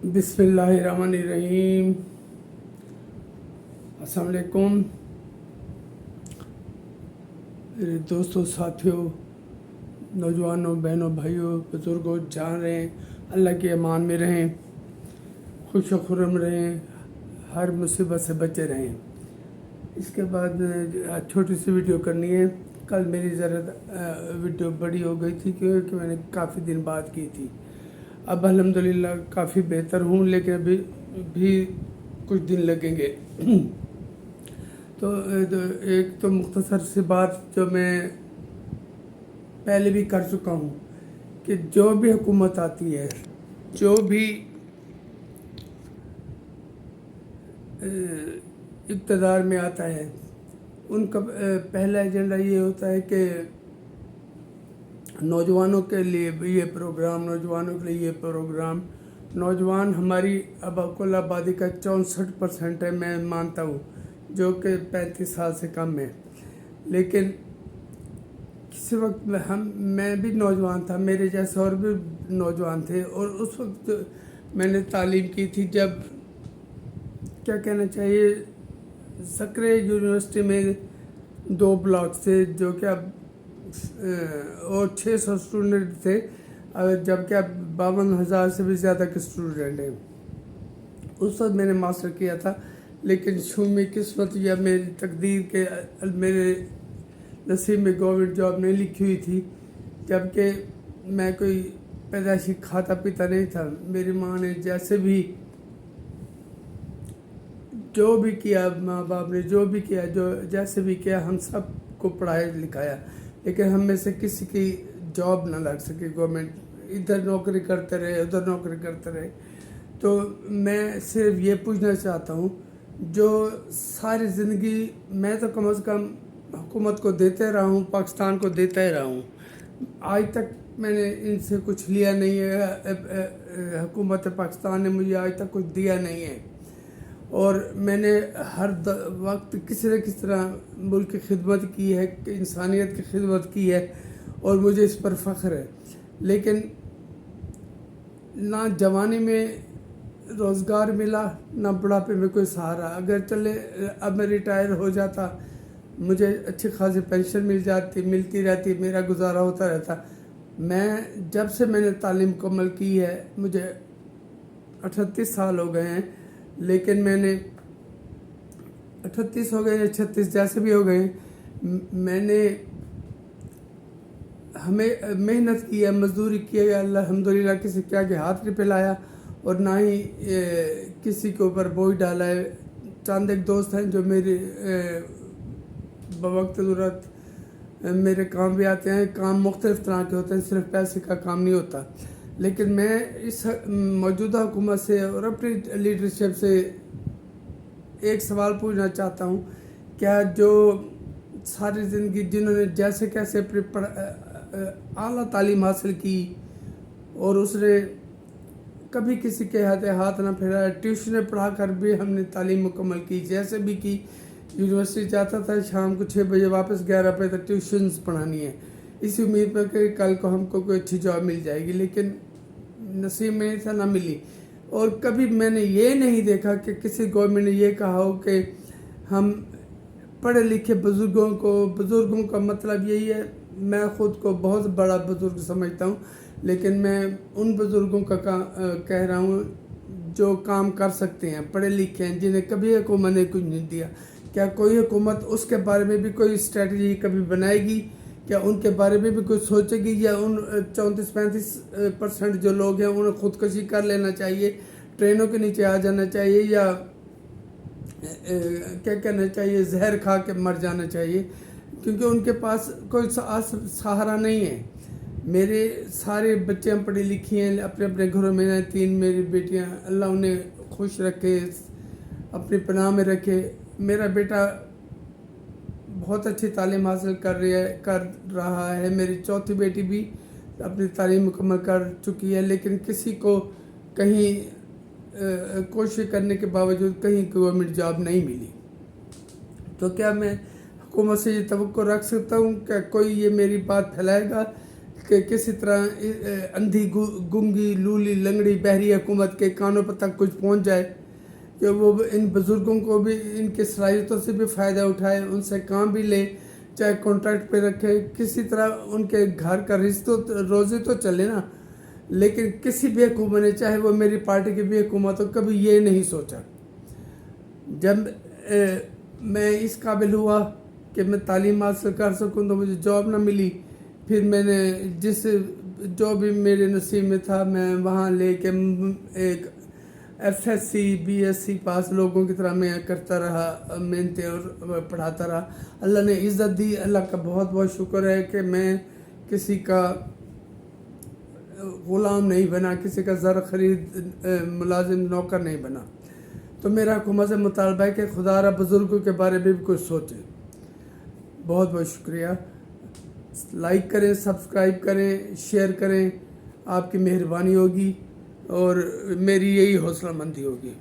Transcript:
بسم اللہ الرحمن الرحیم۔ السلام علیکم میرے دوستوں، ساتھیوں، نوجوانوں، بہنوں، بھائیوں، بزرگوں، جان رہے ہیں اللہ کے امان میں رہیں، خوش و خرم رہیں، ہر مصیبت سے بچے رہیں۔ اس کے بعد چھوٹی سی ویڈیو کرنی ہے۔ کل میری ذرا ویڈیو بڑی ہو گئی تھی کیونکہ میں نے کافی دن بعد کی تھی۔ اب الحمدللہ کافی بہتر ہوں، لیکن ابھی بھی کچھ دن لگیں گے۔ تو ایک تو مختصر سی بات جو میں پہلے بھی کر چکا ہوں کہ جو بھی حکومت آتی ہے، جو بھی اقتدار میں آتا ہے، ان کا پہلا ایجنڈا یہ ہوتا ہے کہ نوجوانوں کے لیے یہ پروگرام، نوجوانوں کے لیے یہ پروگرام۔ نوجوان ہماری کل آبادی کا 64% ہے، میں مانتا ہوں، جو کہ 35 سال سے کم ہے۔ لیکن کسی وقت میں بھی نوجوان تھا، میرے جیسے اور بھی نوجوان تھے، اور اس وقت میں نے تعلیم کی تھی جب کیا کہنا چاہیے، سکرے یونیورسٹی میں 2 بلاک تھے جو کہ اب اور 600 اسٹوڈنٹ تھے، جبکہ اب 52,000 سے بھی زیادہ کے اسٹوڈنٹ ہیں۔ اس وقت میں نے ماسٹر کیا تھا، لیکن شومی قسمت یا میری تقدیر کے میرے نصیب میں گورنمنٹ جاب نہیں لکھی ہوئی تھی، جبکہ میں کوئی پیدائشی کھاتا پیتا نہیں تھا۔ میری ماں نے جیسے بھی جو بھی کیا، ماں باپ نے جو بھی کیا، جیسے بھی کیا، ہم سب کو پڑھایا لکھایا، لیکن ہم میں سے کسی کی جاب نہ لگ سکی گورنمنٹ۔ ادھر نوکری کرتے رہے، ادھر نوکری کرتے رہے۔ تو میں صرف یہ پوچھنا چاہتا ہوں، جو ساری زندگی میں تو کم از کم حکومت کو دیتے رہا ہوں، پاکستان کو دیتا ہی رہا ہوں، آج تک میں نے ان سے کچھ لیا نہیں ہے، حکومت پاکستان نے مجھے آج تک کچھ دیا نہیں ہے، اور میں نے ہر وقت کسی نہ کسی طرح ملک کی خدمت کی ہے، انسانیت کی خدمت کی ہے، اور مجھے اس پر فخر ہے۔ لیکن نہ جوانی میں روزگار ملا، نہ بڑھاپے میں کوئی سہارا۔ اگر چلے اب میں ریٹائر ہو جاتا، مجھے اچھی خاصی پینشن ملتی رہتی، میرا گزارا ہوتا رہتا۔ جب سے میں نے تعلیم مکمل کی ہے، مجھے 38 سال ہو گئے ہیں، لیکن میں نے 38 ہو گئے یا 36 جیسے بھی ہو گئے، میں نے ہمیں محنت کی ہے، مزدوری کی ہے، الحمدللہ کسی کے آگے ہاتھ نہیں پھیلایا، اور نہ ہی کسی کے اوپر بوجھ ڈالا ہے۔ چند ایک دوست ہیں جو میری بوقت ضرورت میرے کام بھی آتے ہیں۔ کام مختلف طرح کے ہوتے ہیں، صرف پیسے کا کام نہیں ہوتا۔ لیکن میں اس موجودہ حکومت سے اور اپنی لیڈرشپ سے ایک سوال پوچھنا چاہتا ہوں، کیا جو ساری زندگی جنہوں نے جیسے کیسے اپنی اعلیٰ تعلیم حاصل کی، اور اس نے کبھی کسی کے ہاتھ نہ پھیلایا، ٹیوشنیں پڑھا کر بھی ہم نے تعلیم مکمل کی، جیسے بھی کی، یونیورسٹی جاتا تھا، شام کو 6 بجے واپس 11 بجے تک ٹیوشنز پڑھانی ہے، اسی امید پر کہ کل کو ہم کو کوئی اچھی جاب مل جائے گی، لیکن نصیب میں ایسا نہ ملی۔ اور کبھی میں نے یہ نہیں دیکھا کہ کسی گورنمنٹ نے یہ کہا ہو کہ ہم پڑھے لکھے بزرگوں کا مطلب یہی ہے، میں خود کو بہت بڑا بزرگ سمجھتا ہوں، لیکن میں ان بزرگوں کا کہہ رہا ہوں جو کام کر سکتے ہیں، پڑھے لکھے ہیں، جنہیں کبھی حکومت نے کچھ نہیں دیا۔ کیا کوئی حکومت اس کے بارے میں بھی کوئی اسٹریٹجی کبھی بنائے گی؟ کیا ان کے بارے میں بھی کچھ سوچے گی؟ یا ان 34-35% جو لوگ ہیں انہیں خودکشی کر لینا چاہیے، ٹرینوں کے نیچے آ جانا چاہیے، یا کیا کہنا چاہیے، زہر کھا کے مر جانا چاہیے، کیونکہ ان کے پاس کوئی سہارا نہیں ہے۔ میرے سارے بچے پڑھی لکھی ہیں، اپنے اپنے گھروں میں ہیں، 3 میری بیٹیاں، اللہ انہیں خوش رکھے، اپنی پناہ میں رکھے۔ میرا بیٹا بہت اچھی تعلیم حاصل کر رہا ہے، میری چوتھی بیٹی بھی اپنی تعلیم مکمل کر چکی ہے، لیکن کسی کو کہیں کوشش کرنے کے باوجود کہیں گورنمنٹ جاب نہیں ملی۔ تو کیا میں حکومت سے یہ توقع رکھ سکتا ہوں کہ کوئی یہ میری بات پھیلائے گا کہ کسی طرح اندھی گنگی لولی لنگڑی بہری حکومت کے کانوں پر تک کچھ پہنچ جائے کہ وہ ان بزرگوں کو بھی ان کی صلاحیتوں سے بھی فائدہ اٹھائے، ان سے کام بھی لے، چاہے کانٹریکٹ پہ رکھے، کسی طرح ان کے گھر کا روزی تو چلے نا۔ لیکن کسی بھی حکومت نے، چاہے وہ میری پارٹی کی بھی حکومت ہو، کبھی یہ نہیں سوچا۔ جب میں اس قابل ہوا کہ میں تعلیم حاصل کر سکوں تو مجھے جاب نہ ملی، پھر میں نے جو بھی میرے نصیب میں تھا میں وہاں لے کے ایک FSc BSc پاس لوگوں کی طرح میں کرتا رہا، محنتیں اور پڑھاتا رہا۔ اللہ نے عزت دی، اللہ کا بہت بہت شکر ہے کہ میں کسی کا غلام نہیں بنا، کسی کا زر خرید ملازم نوکر نہیں بنا۔ تو میرا حکومت سے مطالبہ ہے کہ خدا را بزرگوں کے بارے میں بھی کچھ سوچیں۔ بہت بہت شکریہ۔ لائک کریں، سبسکرائب کریں، شیئر کریں، آپ کی مہربانی ہوگی اور میری یہی حوصلہ مندی ہوگی۔